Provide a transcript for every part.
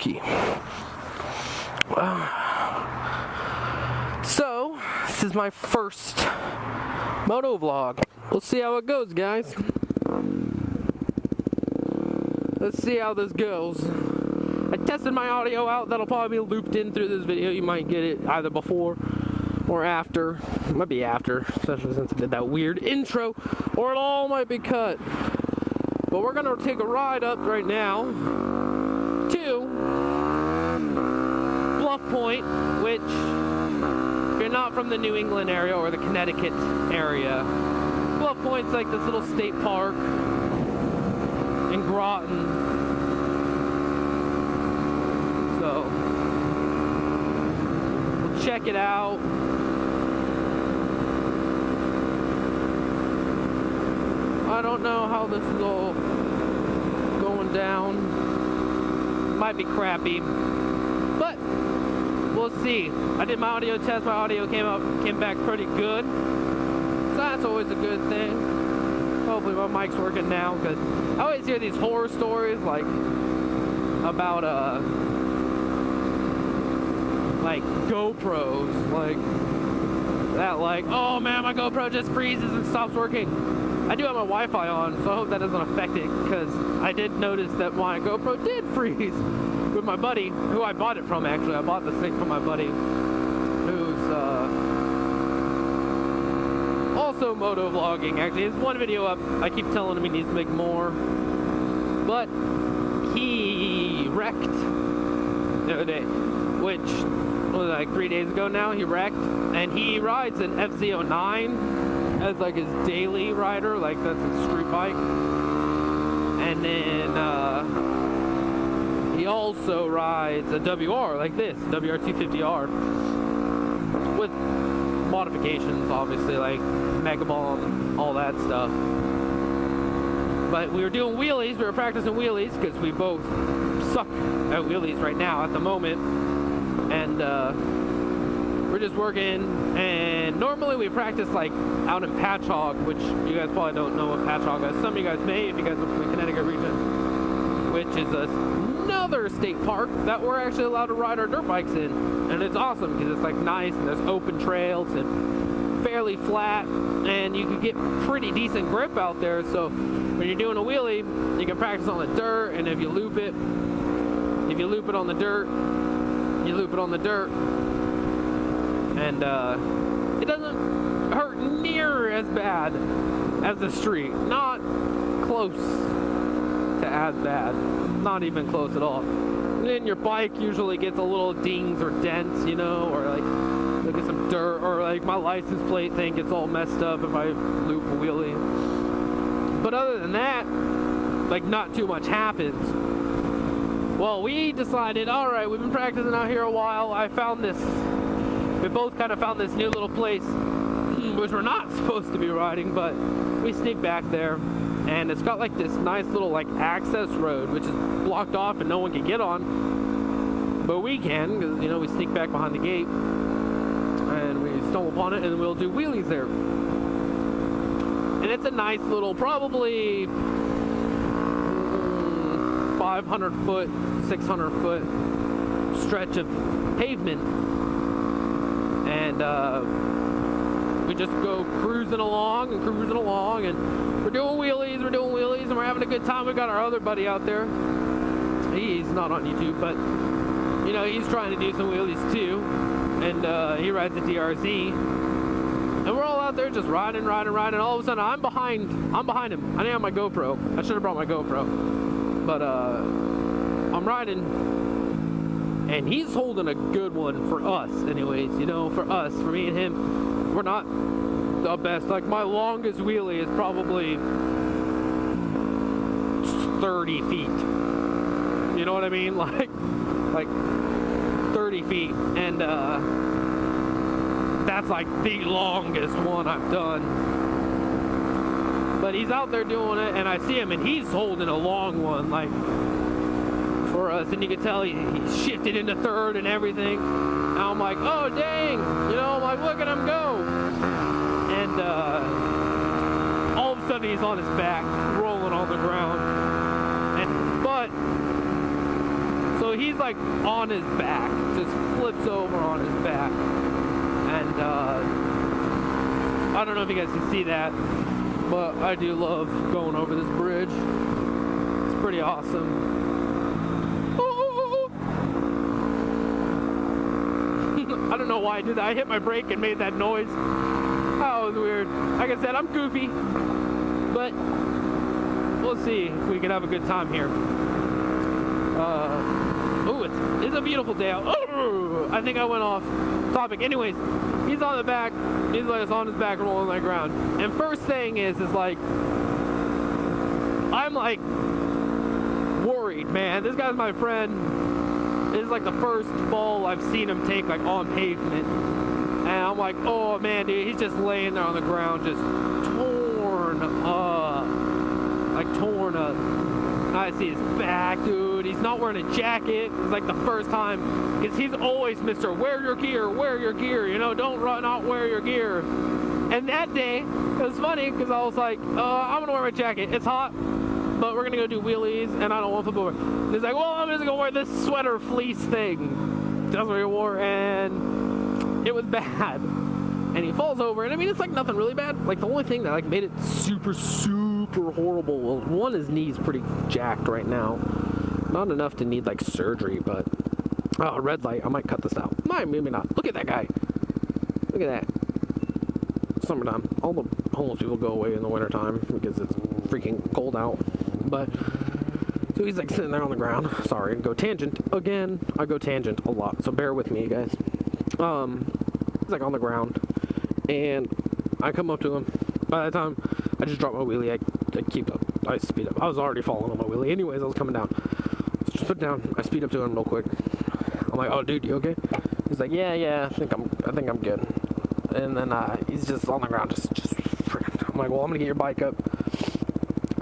Okie. So, this is my first moto vlog. We'll see how it goes, guys. Let's see how this goes. I tested my audio out. That'll probably be looped in through this video. You might get it either before or after. It might be after, especially since I did that weird intro. Or it all might be cut. But we're gonna take a ride up right now to Bluff Point, which, if you're not from the New England area or the Connecticut area, Bluff Point's like this little state park in Groton. So, we'll check it out. I don't know how this is all going down. Might be crappy, but we'll see. I did my audio test. My audio came back pretty good. So that's always a good thing. Hopefully my mic's working now, because I always hear these horror stories like about like GoPros, like that, like, oh man, my GoPro just freezes and stops working. I do have my Wi-Fi on, so I hope that doesn't affect it, because I did notice that my GoPro did freeze with my buddy, who I bought it from, actually. I bought this thing from my buddy, who's also moto vlogging. Actually, there's one video up. I keep telling him he needs to make more, but he wrecked the other day, which was like 3 days ago now. He wrecked, and he rides an FZ09 as like his daily rider, like that's a street bike. And then he also rides a WR like this, WR250R, with modifications, obviously, like Mega Bomb, all that stuff. But we were doing wheelies, we were practicing wheelies, because we both suck at wheelies right now at the moment. And we're just working, and normally we practice like out in Patchogue, which you guys probably don't know what Patchogue is. Some of you guys may, if you guys are from the Connecticut region, which is another state park that we're actually allowed to ride our dirt bikes in. And it's awesome because it's like nice, and there's open trails and fairly flat, and you can get pretty decent grip out there. So when you're doing a wheelie, you can practice on the dirt, and if you loop it on the dirt, you loop it on the dirt. And it doesn't hurt near as bad as the street. Not close to as bad. Not even close at all. And then your bike usually gets a little dings or dents, you know, or like look at some dirt, or like my license plate thing gets all messed up if I loop a wheelie. But other than that, like not too much happens. Well, we decided, alright, we've been practicing out here a while. We both kind of found this new little place, which we're not supposed to be riding, but we sneak back there, and it's got like this nice little like access road, which is blocked off and no one can get on, but we can, because, you know, we sneak back behind the gate, and we stumble upon it, and we'll do wheelies there. And it's a nice little, probably 500 foot, 600 foot stretch of pavement. And we just go cruising along, and we're doing wheelies, and we're having a good time. We got our other buddy out there. He's not on YouTube, but, you know, he's trying to do some wheelies too. And he rides a DRZ. And we're all out there just riding. All of a sudden, I'm behind him. I didn't have my GoPro. I should have brought my GoPro. But I'm riding, and he's holding a good one for us, anyways, you know, for me and him. We're not the best. Like, my longest wheelie is probably 30 feet. You know what I mean? Like 30 feet. And that's like the longest one I've done. But he's out there doing it, and I see him, and he's holding a long one, like, for us. And you can tell he shifted into third and everything. And I'm like, oh dang, you know, I'm like, look at him go. And all of a sudden he's on his back, rolling on the ground. he's like on his back, just flips over on his back. And I don't know if you guys can see that, but I do love going over this bridge. It's pretty awesome. I don't know why I did that. I hit my brake and made that noise. That was weird. Like I said, I'm goofy, but we'll see if we can have a good time here. It's a beautiful day out. Oh, I think I went off topic. Anyways, he's on the back. He's like on his back rolling on the ground. And first thing is like, I'm like worried, man. This guy's my friend. This is like the first fall I've seen him take like on pavement. And I'm like, oh man, dude, he's just laying there on the ground, just torn up. Like torn up. I see his back, dude. He's not wearing a jacket. It's like the first time, because he's always Mr. Wear your gear, you know, don't run out, wear your gear. And that day, it was funny, because I was like, I'm gonna wear my jacket. It's hot, but we're gonna go do wheelies, and I don't want to flip over. And he's like, well, I'm just gonna wear this sweater fleece thing. That's what he wore, and it was bad. And he falls over, and I mean, it's like nothing really bad. Like the only thing that like made it super horrible, well, one, his knee's pretty jacked right now. Not enough to need like surgery, but red light, I might cut this out. Maybe not. Look at that guy. Look at that. Summertime. All the homeless people go away in the wintertime because it's freaking cold out. But so he's like sitting there on the ground. Sorry, go tangent again. I go tangent a lot, so bear with me, guys. He's like on the ground, and I come up to him. By the time I just drop my wheelie, I speed up. I was already falling on my wheelie. Anyways, I was coming down. Just put down. I speed up to him real quick. I'm like, oh, dude, you okay? He's like, yeah. I think I'm good. And then he's just on the ground, just freaking. I'm like, well, I'm gonna get your bike up.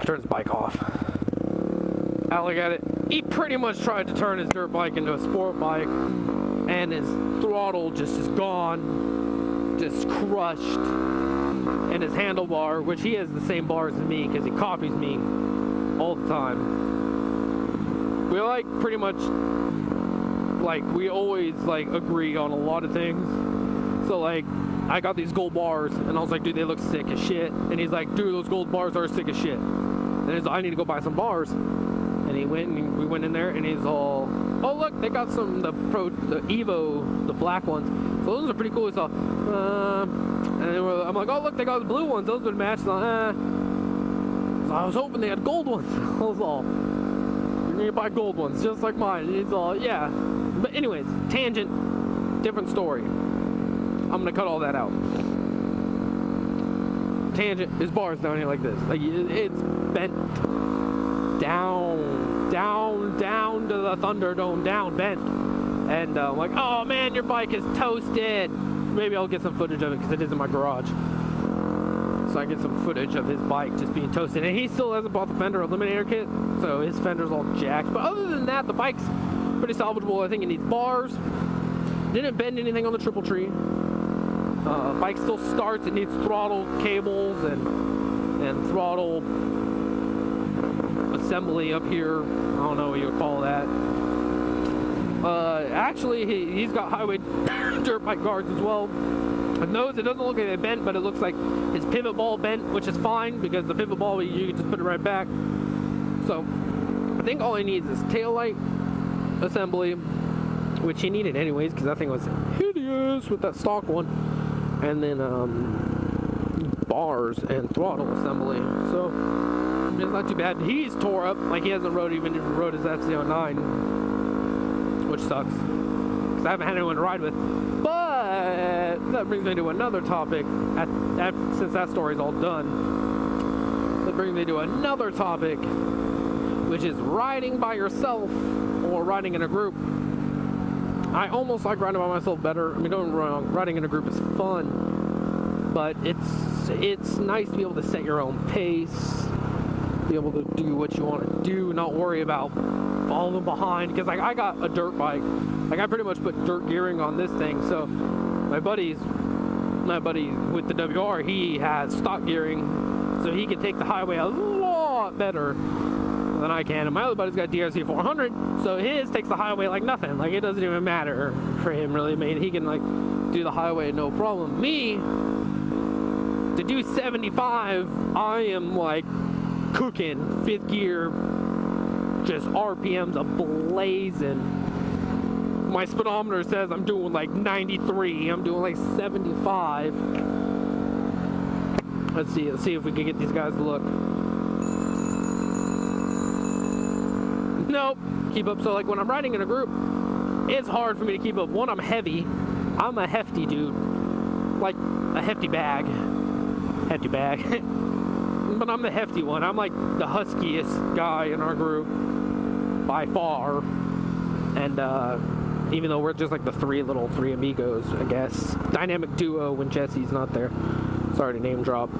I turn his bike off. I look at it. He pretty much tried to turn his dirt bike into a sport bike, and his throttle just is gone, just crushed. And his handlebar, which he has the same bars as me because he copies me all the time. We like pretty much, like we always like agree on a lot of things. So like, I got these gold bars and I was like, dude, they look sick as shit. And he's like, dude, those gold bars are sick as shit. And he's like, I need to go buy some bars. And we went in there and he's all, oh look, they got some, the Evo, the black ones. So those are pretty cool. So, and I'm like, oh look, they got the blue ones. Those would match. So I was hoping they had gold ones. I was all, you're gonna buy gold ones, just like mine. And he's all, yeah. But anyways, tangent, different story. I'm gonna cut all that out. Tangent, his bar's down here like this. Like it's bent down to the Thunderdome, bent. And I'm like, oh man, your bike is toasted. Maybe I'll get some footage of it because it is in my garage. So I get some footage of his bike just being toasted. And he still hasn't bought the fender eliminator kit, so his fender's all jacked. But other than that, the bike's pretty salvageable. I think it needs bars. Didn't bend anything on the triple tree. Bike still starts. It needs throttle cables and throttle assembly up here. I don't know what you would call that. Actually, he's got highway dirt bike guards as well. And those, it doesn't look like they bent, but it looks like his pivot ball bent, which is fine because the pivot ball, you can just put it right back. So I think all he needs is taillight assembly, which he needed anyways because that thing was hideous with that stock one. And then bars and throttle assembly. So it's not too bad. He's tore up, like he hasn't rode his FC09, which sucks because I haven't had anyone to ride with. But that brings me to another topic. Since that story's all done, that brings me to another topic, which is riding by yourself or riding in a group. I almost like riding by myself better. I mean, don't get me wrong, riding in a group is fun, but it's nice to be able to set your own pace, be able to do what you want to do, not worry about falling behind. Because like I got a dirt bike, like I pretty much put dirt gearing on this thing. So my buddy with the WR, he has stock gearing, so he can take the highway a lot better than I can, and my other buddy's got DRZ 400, so his takes the highway like nothing. Like, it doesn't even matter for him, really. I mean, he can, like, do the highway no problem. Me, to do 75, I am, like, cooking, 5th gear, just RPMs a-blazing. My speedometer says I'm doing, like, 93. I'm doing, like, 75. Let's see if we can get these guys to look. Nope. Keep up. So, like, when I'm riding in a group, it's hard for me to keep up. One, I'm heavy. I'm a hefty dude. Like, a hefty bag. Hefty bag. But I'm the hefty one. I'm, like, the huskiest guy in our group. By far. And, even though we're just, like, the three amigos, I guess. Dynamic duo when Jesse's not there. Sorry to name drop.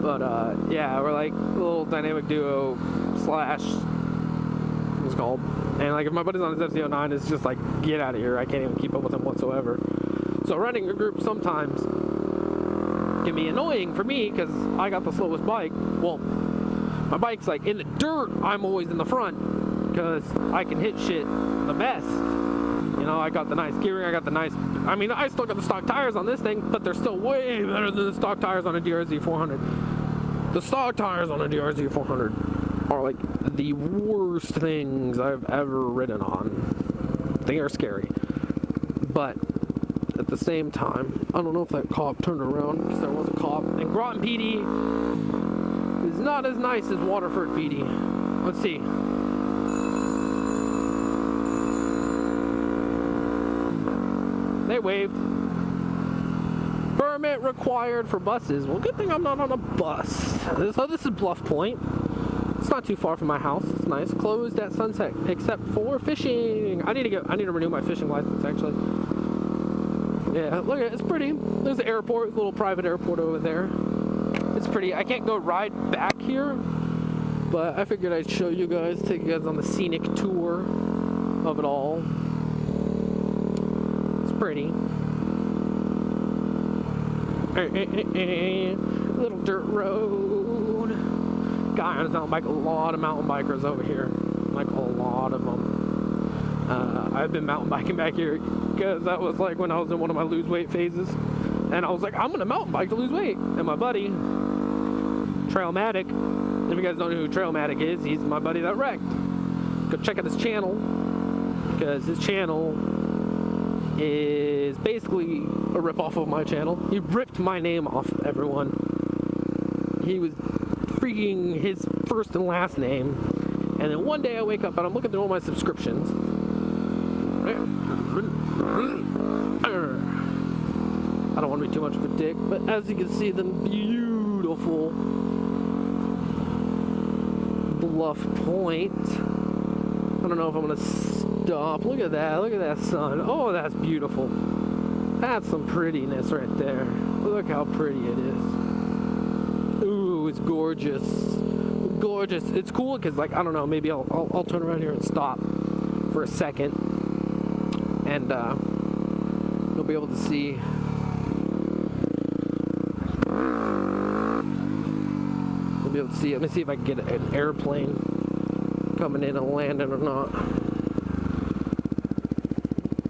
But, yeah, we're like a little dynamic duo slash, what's it called? And, like, if my buddy's on his FC09, it's just like, get out of here. I can't even keep up with him whatsoever. So running a group sometimes can be annoying for me because I got the slowest bike. Well, my bike's, like, in the dirt, I'm always in the front because I can hit shit the best. You know, I got the nice gearing, I got the nice, I mean, I still got the stock tires on this thing, but they're still way better than the stock tires on a DRZ 400. The stock tires on a DRZ 400 are, like, the worst things I've ever ridden on. They are scary. But at the same time, I don't know if that cop turned around, because there was a cop. And Groton PD is not as nice as Waterford PD. Let's see. They waved. Permit required for buses. Well, good thing I'm not on a bus. So this is Bluff Point. It's not too far from my house. It's nice. Closed at sunset, except for fishing. I need to renew my fishing license, actually. Yeah, look at it. It's pretty. There's the airport, little private airport over there. It's pretty. I can't go ride back here, but I figured I'd show you guys, take you guys on the scenic tour of it all. It's pretty. Little dirt road. Guy on his mountain bike. A lot of mountain bikers over here. Like, a lot of them. I've been mountain biking back here because that was like when I was in one of my lose weight phases. And I was like, I'm going to mountain bike to lose weight. And my buddy, Trailmatic, if you guys don't know who Trailmatic is, he's my buddy that wrecked. Go check out his channel, because his channel is basically a rip-off of my channel. He ripped my name off of everyone. He was freaking his first and last name. And then one day I wake up and I'm looking through all my subscriptions. I don't want to be too much of a dick, but as you can see, the beautiful Bluff Point. I don't know if I'm going to stop. Look at that. Look at that sun. Oh, that's beautiful. That's some prettiness right there. Look how pretty it is. Ooh, it's gorgeous. Gorgeous. It's cool because, like, I don't know, maybe I'll turn around here and stop for a second, and you'll be able to see. You'll be able to see. Let me see if I can get an airplane coming in and landing or not.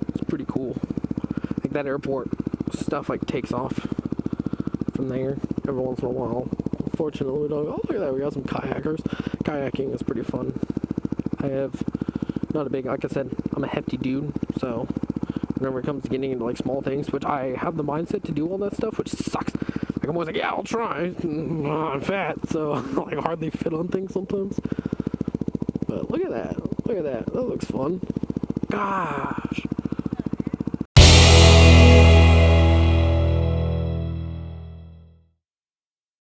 It's pretty cool. Like, that airport stuff, like, takes off from there every once in a while. Fortunately, we don't. Oh, look at that. We got some kayakers. Kayaking is pretty fun. I have not a big, like I said, I'm a hefty dude, so whenever it comes to getting into, like, small things, which I have the mindset to do all that stuff, which sucks. Like, I'm always like, yeah, I'll try. I'm fat, so I, like, hardly fit on things sometimes. But look at that. Look at that. That looks fun. Gosh.